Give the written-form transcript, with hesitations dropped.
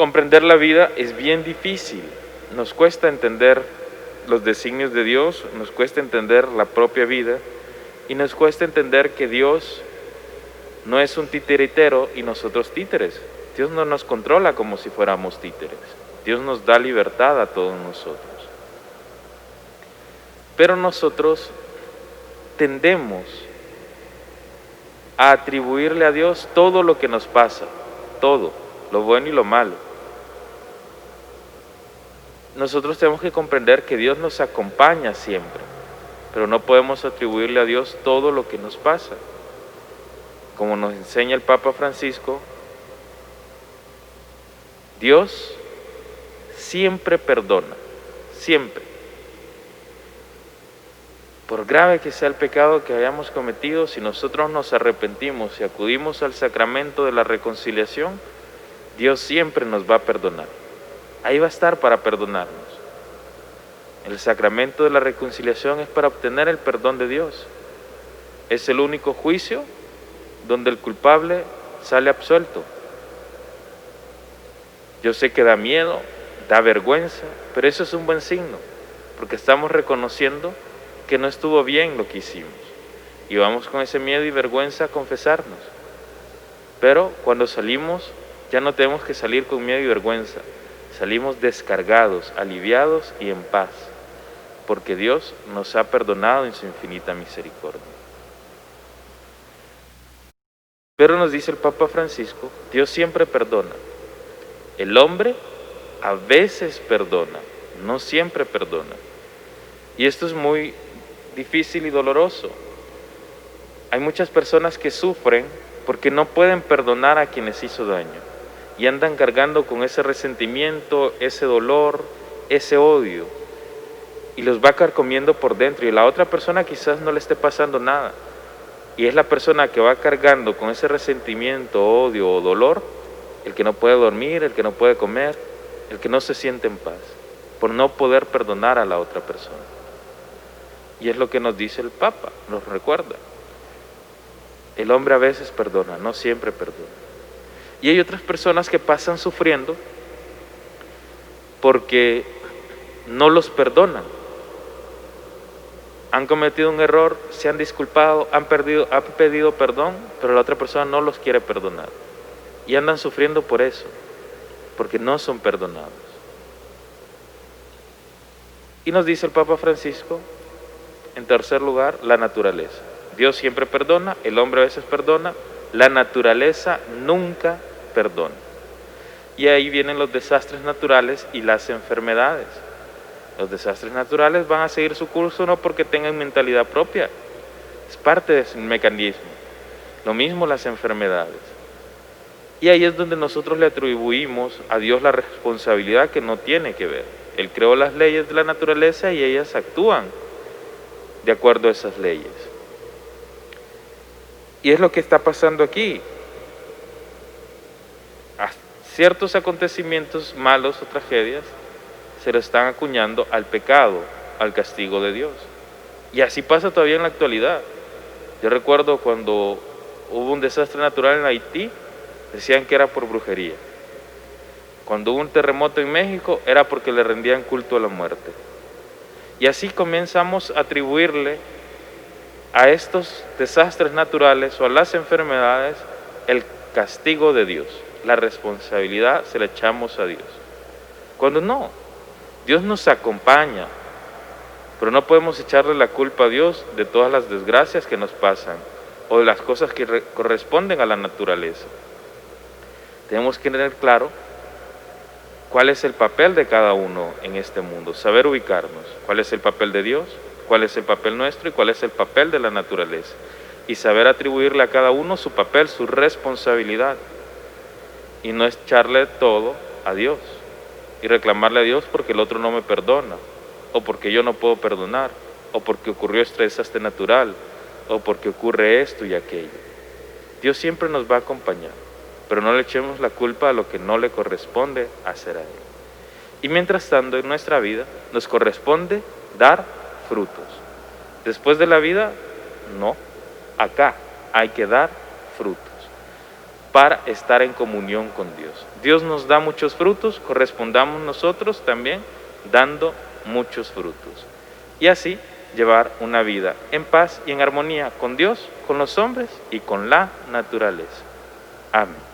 Comprender la vida es bien difícil, nos cuesta entender los designios de Dios, nos cuesta entender la propia vida y nos cuesta entender que Dios no es un titiritero y nosotros títeres. Dios no nos controla como si fuéramos títeres. Dios nos da libertad a todos nosotros. Pero nosotros tendemos a atribuirle a Dios todo lo que nos pasa, todo, lo bueno y lo malo. Nosotros tenemos que comprender que Dios nos acompaña siempre, pero no podemos atribuirle a Dios todo lo que nos pasa. Como nos enseña el Papa Francisco, Dios siempre perdona, siempre. Por grave que sea el pecado que hayamos cometido, si nosotros nos arrepentimos y acudimos al sacramento de la reconciliación, Dios siempre nos va a perdonar. Ahí va a estar para perdonarnos. El sacramento de la reconciliación es para obtener el perdón de Dios. Es el único juicio donde el culpable sale absuelto. Yo sé que da miedo, da vergüenza, pero eso es un buen signo, porque estamos reconociendo que no estuvo bien lo que hicimos. Y vamos con ese miedo y vergüenza a confesarnos. Pero cuando salimos, ya no tenemos que salir con miedo y vergüenza. Salimos descargados, aliviados y en paz, porque Dios nos ha perdonado en su infinita misericordia. Pero nos dice el Papa Francisco, Dios siempre perdona. El hombre a veces perdona, no siempre perdona. Y esto es muy difícil y doloroso. Hay muchas personas que sufren porque no pueden perdonar a quienes hizo daño y andan cargando con ese resentimiento, ese dolor, ese odio, y los va carcomiendo por dentro, y la otra persona quizás no le esté pasando nada, y es la persona que va cargando con ese resentimiento, odio o dolor, el que no puede dormir, el que no puede comer, el que no se siente en paz, por no poder perdonar a la otra persona. Y es lo que nos dice el Papa, nos recuerda. El hombre a veces perdona, no siempre perdona. Y hay otras personas que pasan sufriendo porque no los perdonan. Han cometido un error, se han disculpado, han pedido perdón, pero la otra persona no los quiere perdonar. Y andan sufriendo por eso, porque no son perdonados. Y nos dice el Papa Francisco, en tercer lugar, la naturaleza. Dios siempre perdona, el hombre a veces perdona, la naturaleza nunca perdona. Y ahí vienen los desastres naturales y las enfermedades. Los desastres naturales van a seguir su curso no porque tengan mentalidad propia, es parte de su mecanismo. Lo mismo las enfermedades. Y ahí es donde nosotros le atribuimos a Dios la responsabilidad que no tiene que ver. Él creó las leyes de la naturaleza y ellas actúan de acuerdo a esas leyes. Y es lo que está pasando aquí. A ciertos acontecimientos malos o tragedias se lo están acuñando al pecado, al castigo de Dios. Y así pasa todavía en la actualidad. Yo recuerdo cuando hubo un desastre natural en Haití, decían que era por brujería. Cuando hubo un terremoto en México, era porque le rendían culto a la muerte. Y así comenzamos a atribuirle a estos desastres naturales o a las enfermedades el castigo de Dios. La responsabilidad se la echamos a Dios. Cuando no, Dios nos acompaña, pero no podemos echarle la culpa a Dios de todas las desgracias que nos pasan o de las cosas que corresponden a la naturaleza. Tenemos que tener claro cuál es el papel de cada uno en este mundo, saber ubicarnos, cuál es el papel de Dios, cuál es el papel nuestro y cuál es el papel de la naturaleza. Y saber atribuirle a cada uno su papel, su responsabilidad. Y no echarle todo a Dios y reclamarle a Dios porque el otro no me perdona, o porque yo no puedo perdonar, o porque ocurrió este desastre natural, o porque ocurre esto y aquello. Dios siempre nos va a acompañar, pero no le echemos la culpa a lo que no le corresponde hacer a Él. Y mientras tanto, en nuestra vida nos corresponde dar frutos. Después de la vida, no. Acá hay que dar frutos. para estar en comunión con Dios. Dios nos da muchos frutos, correspondamos nosotros también dando muchos frutos. Y así llevar una vida en paz y en armonía con Dios, con los hombres y con la naturaleza. Amén.